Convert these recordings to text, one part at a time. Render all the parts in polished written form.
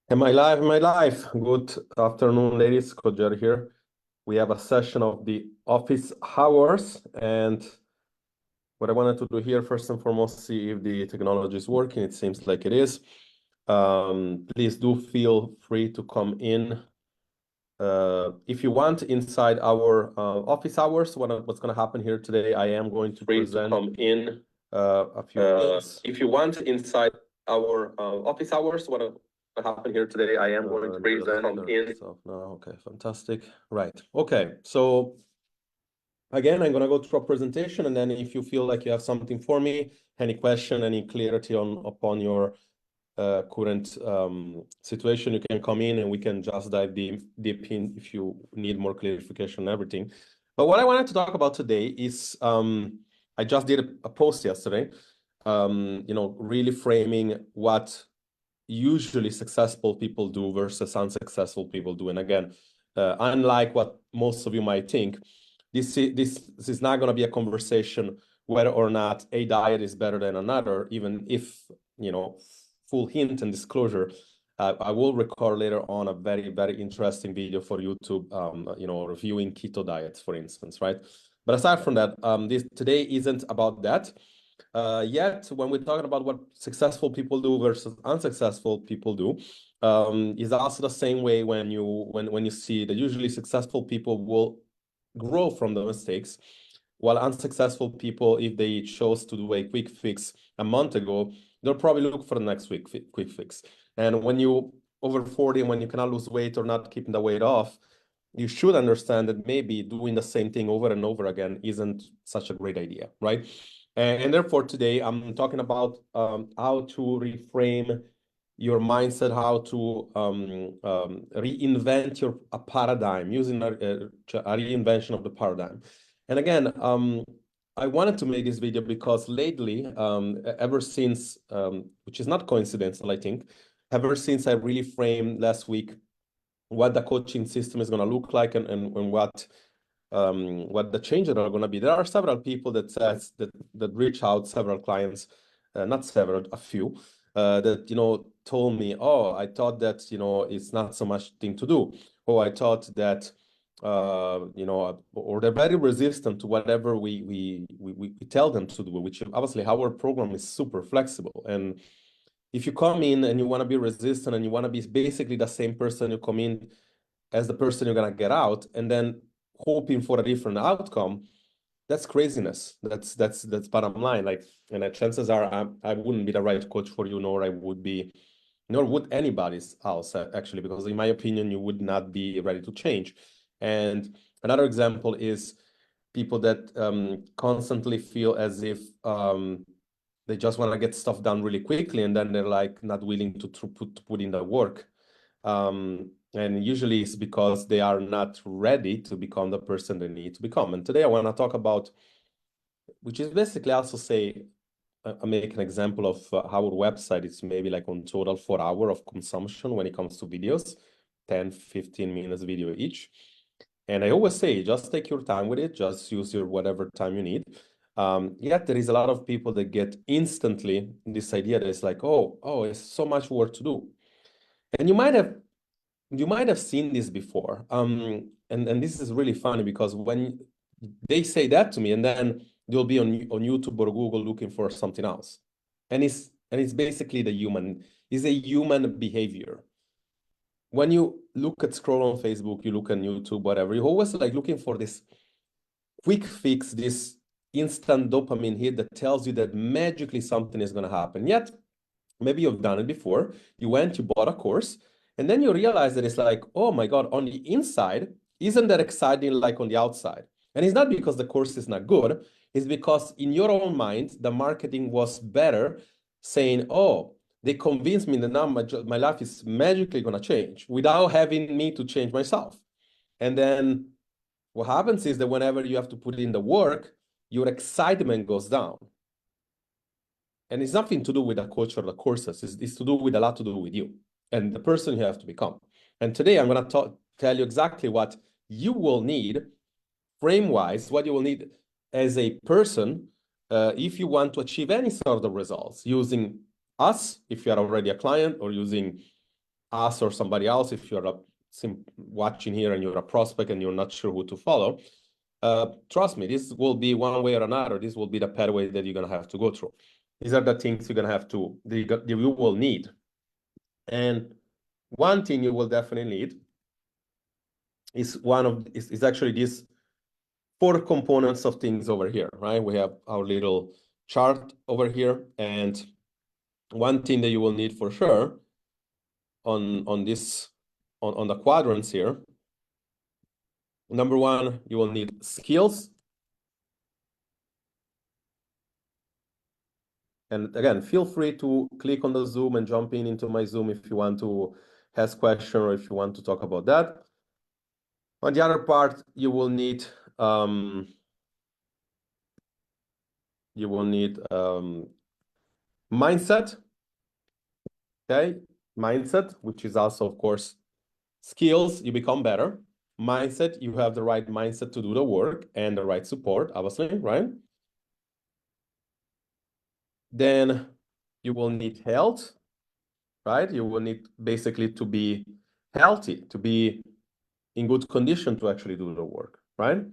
Am I live? Am I live? Good afternoon, ladies. Kodjar here. We have a session of the office hours, and what I wanted to do here, first and foremost, see if the technology is working. It seems like it is. Please do feel free to come in if you want inside our office hours. What's going to happen here today? I am going to Free to present come in a few things. if you want inside our office hours. What happened here today? I am going to present come in. Stuff now. Okay, fantastic. Right. Okay, so again, I'm gonna go through a presentation, and then if you feel like you have something for me, any question, any clarity upon your current situation, you can come in and we can just dive deep in if you need more clarification on everything. But what I wanted to talk about today is I just did a post yesterday, really framing what usually successful people do versus unsuccessful people do. And again, unlike what most of you might think, this is not going to be a conversation whether or not a diet is better than another, even if, full hint and disclosure, I will record later on a very, very interesting video for YouTube, reviewing keto diets, for instance, right? But aside from that, this today isn't about that. Yet, when we're talking about what successful people do versus unsuccessful people do, is also the same way when you see that usually successful people will grow from the mistakes, while unsuccessful people, if they chose to do a quick fix a month ago, they'll probably look for the next week quick fix. And when you over 40 and when you cannot lose weight or not keeping the weight off, you should understand that maybe doing the same thing over and over again isn't such a great idea, right? And therefore, today I'm talking about how to reframe your mindset, how to reinvent a paradigm, using a reinvention of the paradigm. And again, I wanted to make this video because lately, ever since, which is not coincidental, I think, ever since I really framed last week what the coaching system is going to look like and what the changes are going to be. There are several people that reach out, several clients, not several, a few, that told me, oh, I thought that it's not so much thing to do. Oh, I thought that or they're very resistant to whatever we tell them to do, which obviously our program is super flexible. And if you come in and you want to be resistant and you want to be basically the same person you come in as the person you're going to get out, and then hoping for a different outcome, that's craziness. That's bottom line. Like, and chances are I wouldn't be the right coach for you, nor would anybody else, actually, because in my opinion, you would not be ready to change. And another example is people that constantly feel as if they just want to get stuff done really quickly, and then they're like not willing to put in the work. And usually it's because they are not ready to become the person they need to become. And today I want to talk about, which is basically also say, I make an example of our website. It's maybe like on total 4 hours of consumption when it comes to videos, 10, 15 minutes video each. And I always say, just take your time with it. Just use your whatever time you need. Yet there is a lot of people that get instantly this idea that it's like, oh, it's so much work to do. And you might have seen this before. And this is really funny because when they say that to me, and then they'll be on YouTube or Google looking for something else. And it's basically is a human behavior. When you look at scroll on Facebook, you look on YouTube, whatever, you're always like looking for this quick fix, this instant dopamine hit that tells you that magically something is going to happen. Yet, maybe you've done it before. You bought a course, and then you realize that it's like, oh my God, on the inside, isn't that exciting like on the outside? And it's not because the course is not good. It's because in your own mind, the marketing was better, saying, oh, they convinced me that now my life is magically going to change without having me to change myself. And then what happens is that whenever you have to put in the work, your excitement goes down. And it's nothing to do with the coach or the courses. It's to do with a lot to do with you and the person you have to become. And today I'm going to tell you exactly what you will need frame-wise, what you will need as a person if you want to achieve any sort of results using us, if you are already a client, or using us or somebody else, if you're watching here and you're a prospect and you're not sure who to follow, trust me, this will be one way or another. This will be the pathway that you're going to have to go through. These are the things you're going to have to, you will need. And one thing you will definitely need is actually these 4 components of things over here, right? We have our little chart over here. And one thing that you will need for sure on the quadrants here, number 1, you will need skills. And again, feel free to click on the Zoom and jump into my Zoom if you want to ask questions or if you want to talk about that. On the other part, you will need mindset. Okay, mindset, which is also, of course, skills. You become better. Mindset, you have the right mindset to do the work and the right support, obviously, right? Then you will need health, right? You will need basically to be healthy, to be in good condition to actually do the work, right?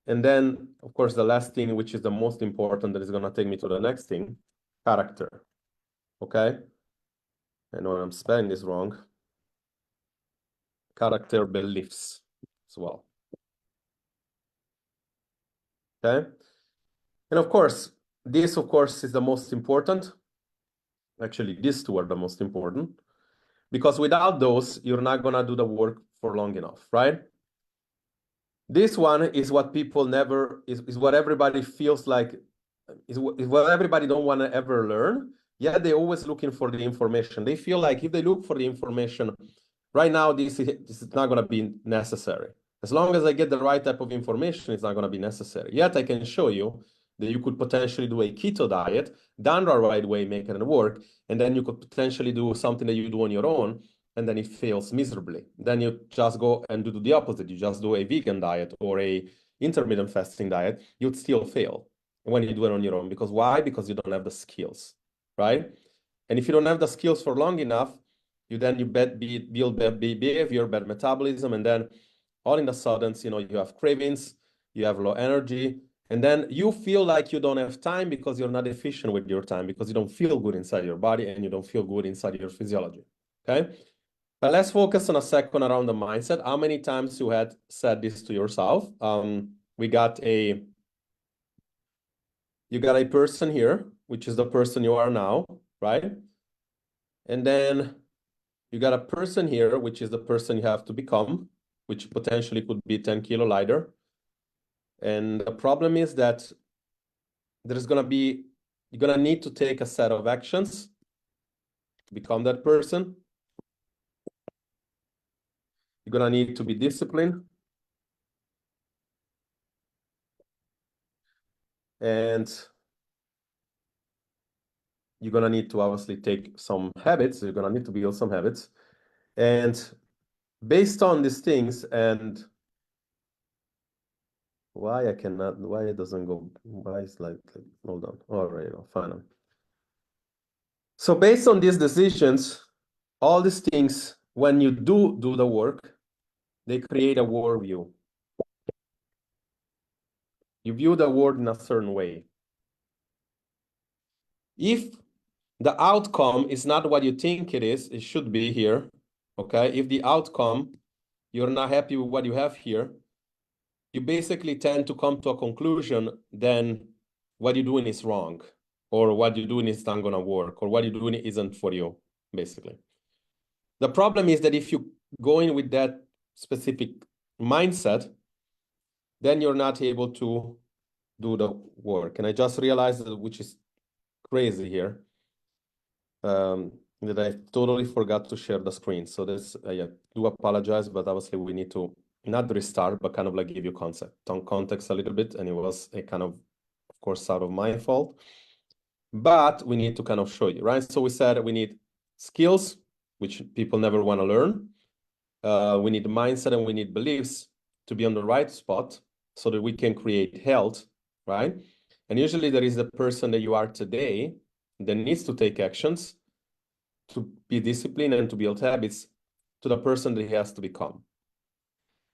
And then, of course, the last thing, which is the most important, that is going to take me to the next thing, character, okay? I know I'm spelling this wrong. Character beliefs as well, okay? And of course, this, of course, is the most important. Actually, these 2 are the most important, because without those, you're not going to do the work for long enough, right? This one is what people never, is what everybody feels like, is what everybody don't want to ever learn. Yeah, they're always looking for the information. They feel like if they look for the information, right now, this is not going to be necessary. As long as I get the right type of information, it's not going to be necessary. Yet I can show you that you could potentially do a keto diet, done the right way, make it work, and then you could potentially do something that you do on your own, and then it fails miserably. Then you just go and do the opposite. You just do a vegan diet or a intermittent fasting diet, you'd still fail when you do it on your own. Because why? Because you don't have the skills, right? And if you don't have the skills for long enough, you build bad behavior, bad metabolism, and then all in a sudden, you have cravings, you have low energy, and then you feel like you don't have time because you're not efficient with your time, because you don't feel good inside your body and you don't feel good inside your physiology, okay? But let's focus on a second around the mindset. How many times you had said this to yourself? You got a person here, which is the person you are now, right? And then you got a person here, which is the person you have to become, which potentially could be 10 kilo lighter. And the problem is that you're gonna need to take a set of actions to become that person. You're gonna need to be disciplined. And you're gonna need to obviously take some habits. You're gonna need to build some habits. And based on these things, and why it doesn't go, why it's like, hold on. All right, finally. So based on these decisions, all these things, when you do the work, they create a worldview. You view the world in a certain way. If the outcome is not what you think it should be here, okay? If the outcome, you're not happy with what you have here, you basically tend to come to a conclusion, then what you're doing is wrong, or what you're doing is not gonna work, or what you're doing isn't for you, basically. The problem is that if you go in with that specific mindset, then you're not able to do the work. And I just realized, which is crazy here, that I totally forgot to share the screen. So this, I do apologize, but obviously we need to not restart, but kind of like give you context a little bit. And it was a kind of course, out of my fault. But we need to kind of show you, right? So we said we need skills, which people never want to learn. We need mindset and we need beliefs to be on the right spot so that we can create health, right? And usually there is the person that you are today that needs to take actions to be disciplined and to build habits to the person that he has to become.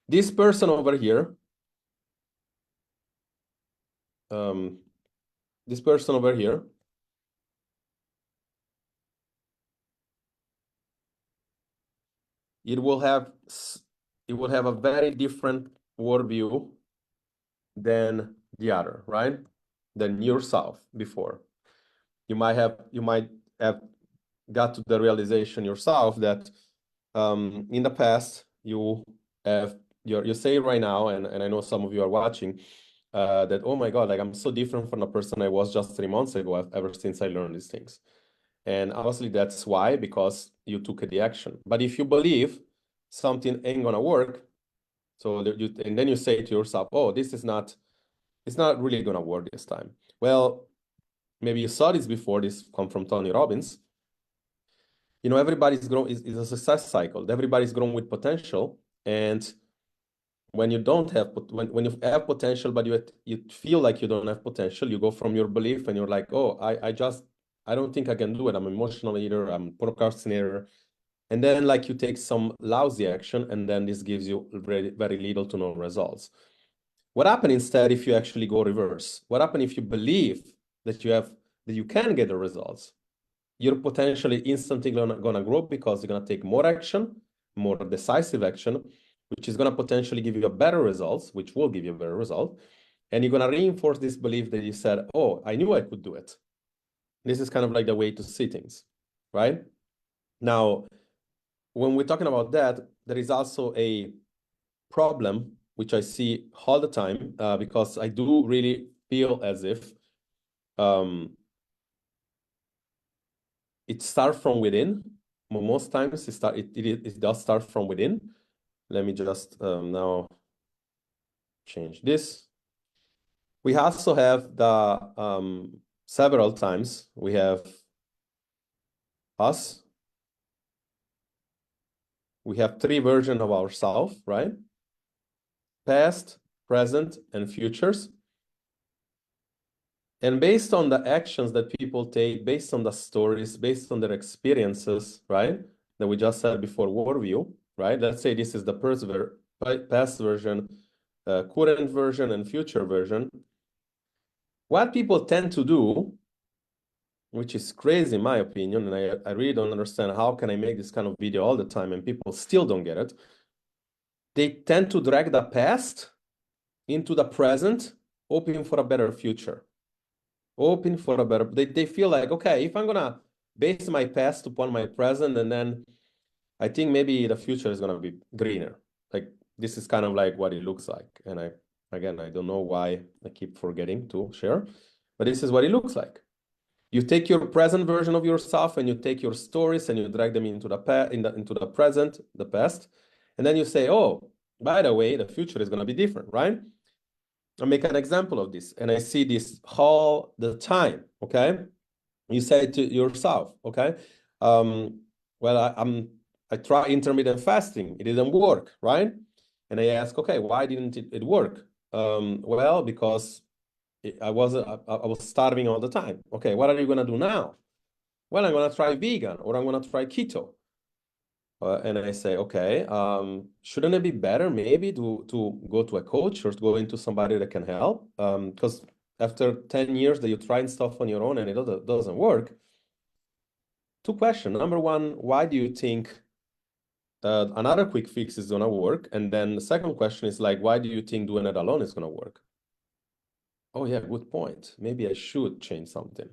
This person over here, this person over here, it will have a very different worldview than the other, right? Than yourself before. You might have got to the realization yourself that in the past you say right now, and I know some of you are watching, that, oh my God, like I'm so different from the person I was just 3 months ago, ever since I learned these things. And obviously that's why, because you took the action. But if you believe something ain't gonna work, and then you say to yourself, oh, it's not really gonna work this time. Well, maybe you saw this before, this come from Tony Robbins. You know, everybody's grown is a success cycle. Everybody's grown with potential. And when you don't have, when you have potential, but you feel like you don't have potential, you go from your belief and you're like, oh, I don't think I can do it. I'm an emotional eater, I'm a procrastinator. And then like you take some lousy action, and then this gives you very, very little to no results. What happens instead if you actually go reverse? What happens if you believe that you can get the results? You're potentially instantly gonna grow, because you're gonna take more action, more decisive action, which is gonna potentially give you a better results, which will give you a better result. And you're gonna reinforce this belief that you said, oh, I knew I could do it. This is kind of like the way to see things, right? Now, when we're talking about that, there is also a problem, which I see all the time, because I do really feel as if it starts from within. Most times it does start from within. Let me just now change this. We also have the several times we have us. We have 3 versions of ourselves, right? Past, present, and futures. And based on the actions that people take, based on the stories, based on their experiences, right? That we just said before, worldview, right? Let's say this is the past version, current version, and future version. What people tend to do, which is crazy in my opinion, and I really don't understand how can I make this kind of video all the time and people still don't get it. They tend to drag the past into the present, hoping for a better future. Hoping for a better, they feel like, okay, if I'm gonna base my past upon my present, and then I think maybe the future is gonna be greener. Like this is kind of like what it looks like. And I don't know why I keep forgetting to share, but this is what it looks like. You take your present version of yourself and you take your stories and you drag them into the present, the past, and then you say, oh, by the way, the future is gonna be different, right? I'll make an example of this, and I see this all the time, okay? You say to yourself, okay, well, I try intermittent fasting, it didn't work, right? And I ask, okay, why didn't it work? Well, because I was starving all the time. Okay, what are you gonna do now? Well, I'm gonna try vegan, or I'm gonna try keto. And I say, okay, shouldn't it be better maybe to go to a coach or to go into somebody that can help? Because after 10 years that you're trying stuff on your own and it doesn't work. 2 questions. Number 1, why do you think another quick fix is gonna work? And then the second question is like, why do you think doing it alone is gonna work? Oh yeah, good point. Maybe I should change something.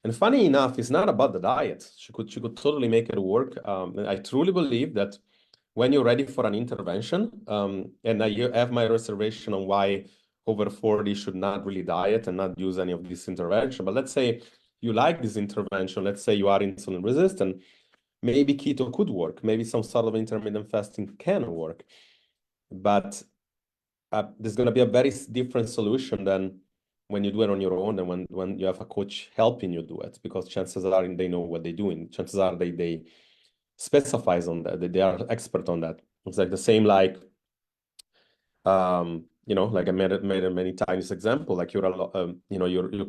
And funny enough, it's not about the diet. She could totally make it work. I truly believe that when you're ready for an intervention, and I have my reservation on why over 40 should not really diet and not use any of this intervention. But let's say you like this intervention. Let's say you are insulin resistant. Maybe keto could work. Maybe some sort of intermittent fasting can work. But there's going to be a very different solution than when you do it on your own and when you have a coach helping you do it, because chances are they know what they're doing. Chances are they specifies on that, they are expert on that. It's like the same like, you know, like I made it many times example, like you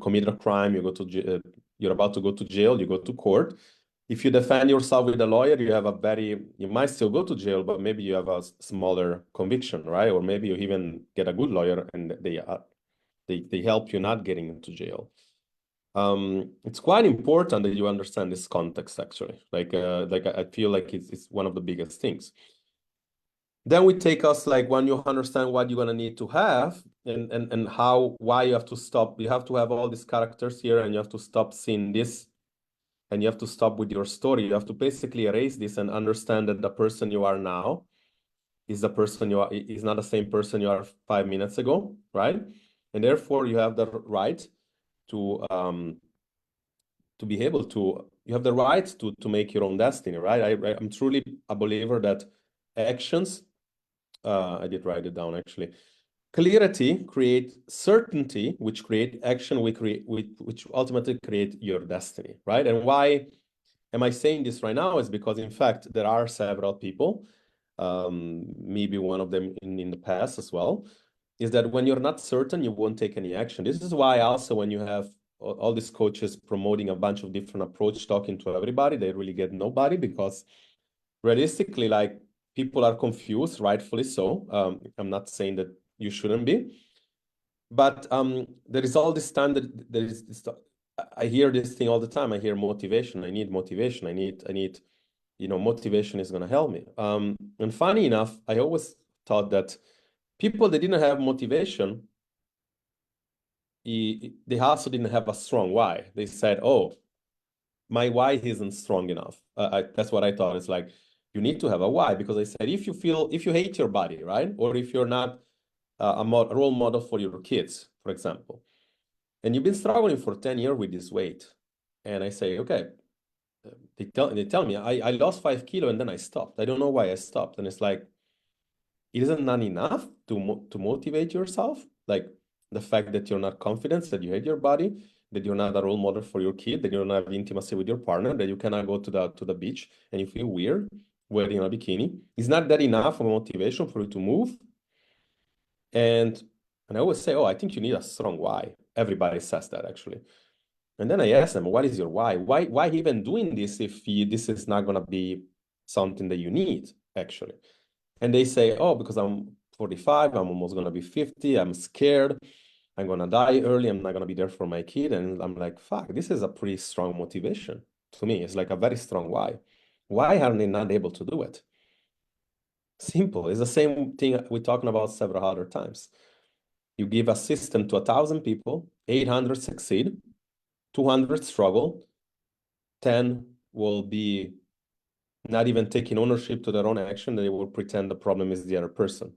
committed a crime, you're about to go to jail, you go to court, if you defend yourself with a lawyer, you might still go to jail, but maybe you have a smaller conviction, right? Or maybe you even get a good lawyer and they help you not getting into jail. It's quite important that you understand this context, actually. Like I feel like it's one of the biggest things. Then we take us like when you understand what you're gonna need to have and why you have to stop. You have to have all these characters here, and you have to stop seeing this, and you have to stop with your story. You have to basically erase this and understand that the person you are now is not the same person you are 5 minutes ago, right? And therefore you have the right to be able to, you have the right to make your own destiny, right? I'm truly a believer that actions, I did write it down actually. Clarity create certainty, which create action, which ultimately create your destiny, right? And why am I saying this right now is because, in fact, there are several people, maybe one of them in the past as well, is that when you're not certain, you won't take any action. This is why also when you have all these coaches promoting a bunch of different approach, talking to everybody, they really get nobody, because realistically, like, people are confused, rightfully so. I'm not saying that you shouldn't be, but there is all this standard. There is this. I hear this thing all the time. I hear motivation. I need motivation. I need. Motivation is going to help me. And funny enough, I always thought that people that didn't have motivation, they also didn't have a strong why. They said, "Oh, my why isn't strong enough." That's what I thought. It's like you need to have a why, because I said if you hate your body, right, or if you're not a role model for your kids, for example, and you've been struggling for 10 years with this weight, and I say, okay, they tell me I lost 5 kilos and then I stopped. I don't know why I stopped, and it's like, isn't that enough to motivate yourself? Like the fact that you're not confident, that you hate your body, that you're not a role model for your kid, that you don't have intimacy with your partner, that you cannot go to the beach and you feel weird wearing a bikini. Is not that enough of a motivation for you to move? And I always say, oh, I think you need a strong why. Everybody says that, actually. And then I ask them, what is your why? Why even doing this if this is not going to be something that you need, actually? And they say, oh, because I'm 45, I'm almost going to be 50, I'm scared, I'm going to die early, I'm not going to be there for my kid. And I'm like, fuck, this is a pretty strong motivation to me. It's like a very strong why. Why are they not able to do it? Simple. It's the same thing we're talking about several other times. You give a system to 1,000 people, 800 succeed, 200 struggle, 10 will be not even taking ownership to their own action. They will pretend the problem is the other person.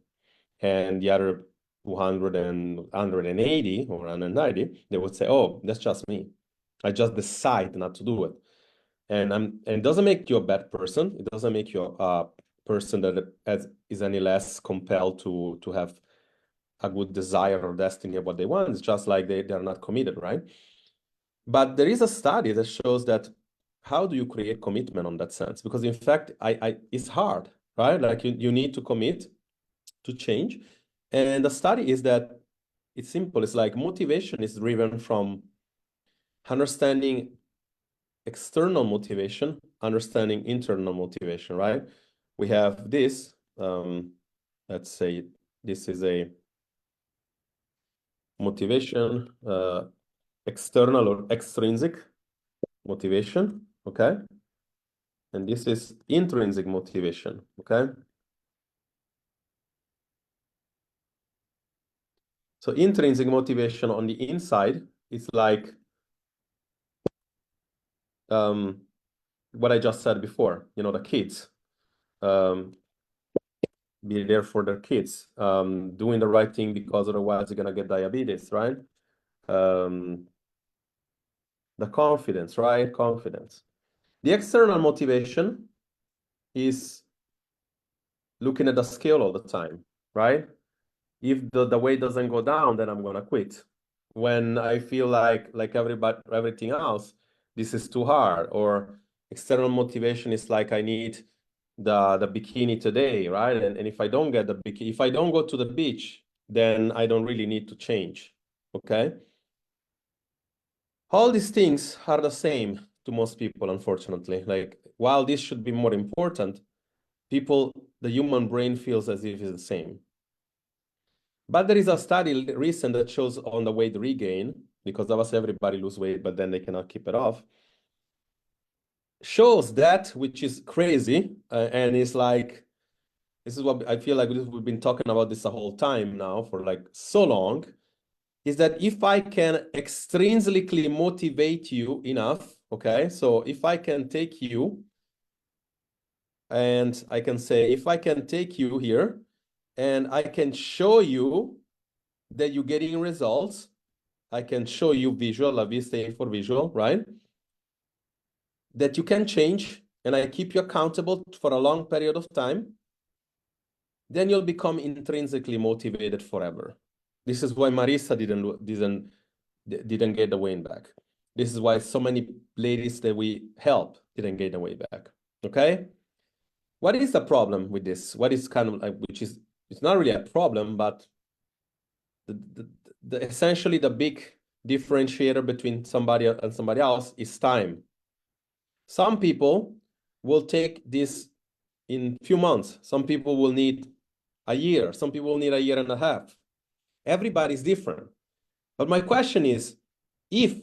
And the other 200 and 180 or 190, they would say, oh, that's just me. I just decide not to do it. And it doesn't make you a bad person. It doesn't make you a person that is any less compelled to have a good desire or destiny of what they want. It's just like they're not committed, right? But there is a study that shows that how do you create commitment on that sense? Because in fact, it's hard, right? Like you need to commit to change. And the study is that it's simple. It's like motivation is driven from understanding external motivation, understanding internal motivation, right? We have this, let's say this is a motivation, external or extrinsic motivation, okay? And this is intrinsic motivation, okay? So intrinsic motivation on the inside is like what I just said before, the kids, be there for their kids, doing the right thing because otherwise they're gonna get diabetes, right? The confidence, right? Confidence. The external motivation is looking at the scale all the time, right? If the weight doesn't go down, then I'm gonna quit. When I feel like everything else, this is too hard. Or external motivation is like I need the bikini today, right? And if I don't get the bikini, if I don't go to the beach, then I don't really need to change. Okay. All these things are the same. to most people, unfortunately. Like, while this should be more important, people, the human brain feels as if it's the same. But there is a study recent that shows on the weight regain, because obviously everybody lose weight, but then they cannot keep it off, shows that, which is crazy, and it's like, this is what I feel like we've been talking about this the whole time now for like so long, is that if I can extrinsically motivate you enough, okay? So if I can take you and I can say, if I can take you here and I can show you that you're getting results, I can show you visual, la vista for visual, right? That you can change and I keep you accountable for a long period of time, then you'll become intrinsically motivated forever. This is why Marisa didn't get the weight back. This is why so many ladies that we help didn't get the weight back. Okay? What is the problem with this? What is kind of like, which is, it's not really a problem, but essentially the big differentiator between somebody and somebody else is time. Some people will take this in a few months. Some people will need a year. Some people will need a year and a half. Everybody's different. But my question is, if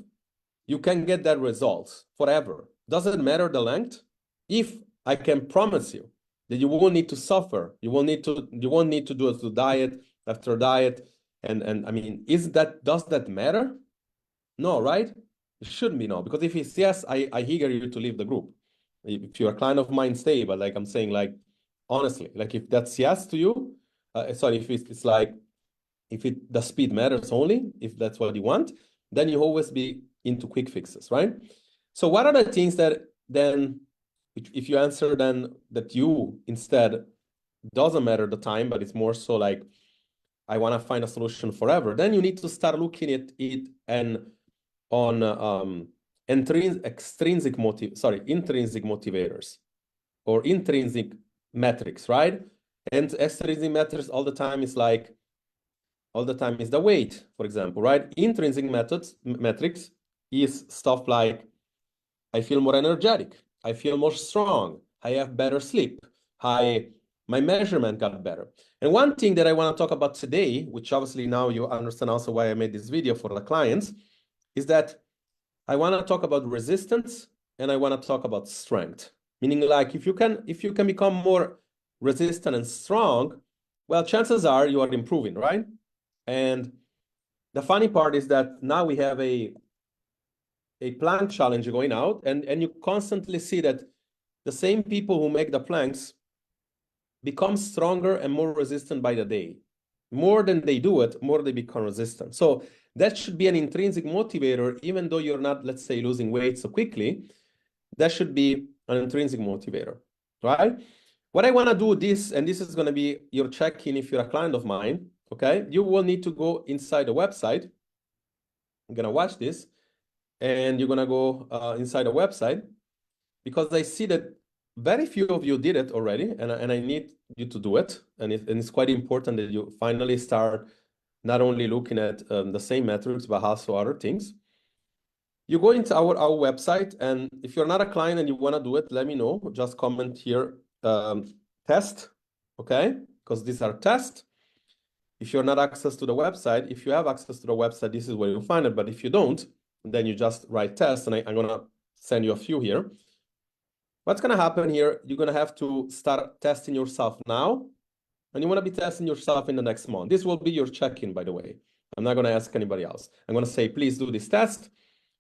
you can get that results forever, doesn't matter the length. If I can promise you that you won't need to suffer, you won't need to do a diet after diet, and I mean, does that matter? No, right? It shouldn't be no, because if it's yes, I eager you to leave the group. If you're a client of mine, stay. But like I'm saying, like honestly, like if that's yes to you, sorry, if it's like if the speed matters only, if that's what you want, then you always be into quick fixes, right? So what are the things that then, if you answer then that you instead doesn't matter the time, but it's more so like I want to find a solution forever, then you need to start looking at it and on intrinsic motivators or intrinsic metrics, right? And extrinsic metrics all the time is the weight, for example, right? Intrinsic metrics is stuff like I feel more energetic, I feel more strong, I have better sleep, my measurement got better. And one thing that I want to talk about today, which obviously now you understand also why I made this video for the clients, is that I want to talk about resistance and I want to talk about strength. Meaning, like, if you can become more resistant and strong, well, chances are you are improving, right? And the funny part is that now we have a plank challenge going out, and you constantly see that the same people who make the planks become stronger and more resistant by the day. More than they do it, more they become resistant. So that should be an intrinsic motivator, even though you're not, let's say, losing weight so quickly. That should be an intrinsic motivator, right? What I want to do this, and this is going to be your check-in if you're a client of mine, okay? You will need to go inside the website. I'm going to watch this, and you're going to go inside the website, because I see that very few of you did it already, and I need you to do it. And it's quite important that you finally start not only looking at the same metrics, but also other things. You go into our website, and if you're not a client and you want to do it, let me know. Just comment here, test, okay? Because these are tests. If you're not access to the website, if you have access to the website, this is where you'll find it. But if you don't, then you just write test, and I'm going to send you a few here. What's going to happen here, you're going to have to start testing yourself now, and you want to be testing yourself in the next month. This will be your check-in, by the way. I'm not going to ask anybody else. I'm going to say, please do this test,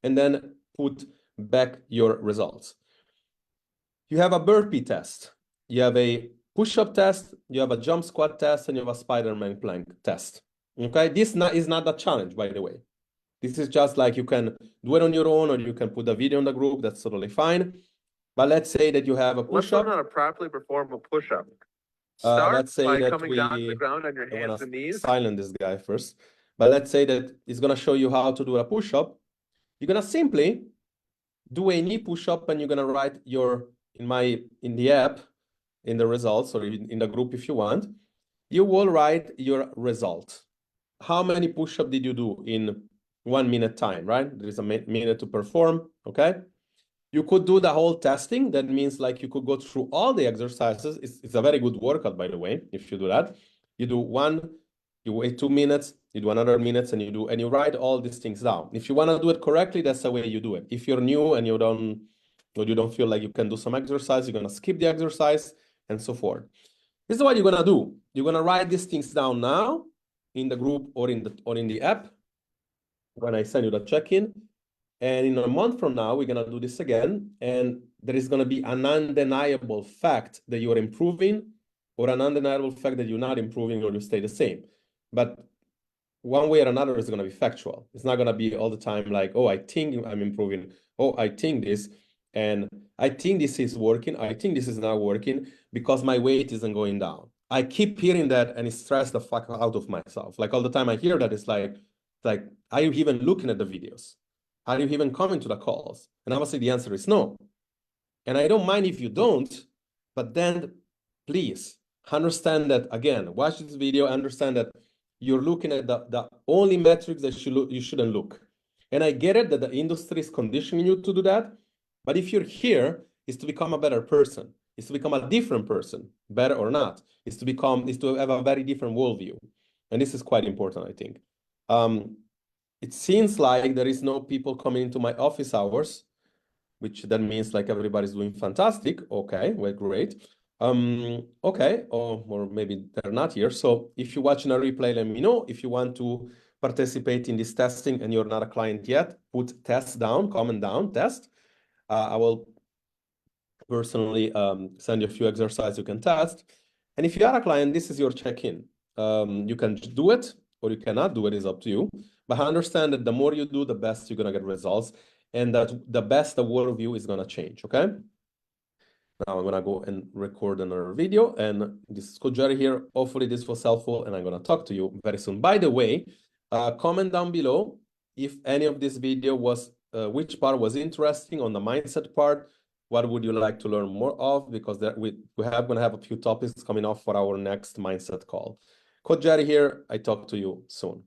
and then put back your results. You have a burpee test. You have a push-up test. You have a jump squat test, and you have a Spider-Man plank test. Okay, this is not a challenge, by the way. This is just like you can do it on your own, or you can put a video in the group. That's totally fine. But let's say that you have a Let's push-up. learn how to properly perform a push-up. Start let's say by that coming down to the ground on your hands and knees. Silence this guy first. But let's say that it's going to show you how to do a push-up. You're going to simply do a knee push-up, and you're going to write in the app, in the results, or in the group if you want. You will write your result. How many push-ups did you do in 1 minute time, right? There is a minute to perform, okay? You could do the whole testing. That means like you could go through all the exercises. It's a very good workout, by the way, if you do that. You do one, you wait 2 minutes, you do another minutes, and you write all these things down. If you want to do it correctly, that's the way you do it. If you're new and you don't feel like you can do some exercise, you're gonna skip the exercise and so forth. This is what you're gonna do. You're gonna write these things down now in the group or in the app when I send you the check-in. And in a month from now, we're gonna do this again, and there is gonna be an undeniable fact that you're improving, or an undeniable fact that you're not improving or you stay the same. But one way or another is gonna be factual. It's not gonna be all the time like, oh, I think I'm improving. Oh, I think this, and I think this is working. I think this is not working because my weight isn't going down. I keep hearing that and it stresses the fuck out of myself. Like all the time I hear that, it's like, are you even looking at the videos? Are you even coming to the calls? And obviously the answer is no. And I don't mind if you don't, but then please understand that, again, watch this video, understand that you're looking at the only metrics that you shouldn't look. And I get it that the industry is conditioning you to do that, but if you're here, it's to become a better person. It's to become a different person, better or not. It's to have a very different worldview. And this is quite important, I think. It seems like there is no people coming into my office hours, which then means like everybody's doing fantastic. Okay, well, great. Okay, or maybe they're not here. So if you're watching a replay, let me know. If you want to participate in this testing and you're not a client yet, put test down, comment down, test. I will personally send you a few exercises you can test. And if you are a client, this is your check-in. You can do it or you cannot do it, is up to you. But understand that the more you do, the best you're gonna get results, and that the best the worldview is gonna change, okay? Now I'm gonna go and record another video, and this is Coach Jerry here. Hopefully this was helpful, and I'm gonna talk to you very soon. By the way, comment down below if any of this video was, which part was interesting on the mindset part. What would you like to learn more of? Because we're gonna have a few topics coming up for our next mindset call. Coach Jerry here. I talk to you soon.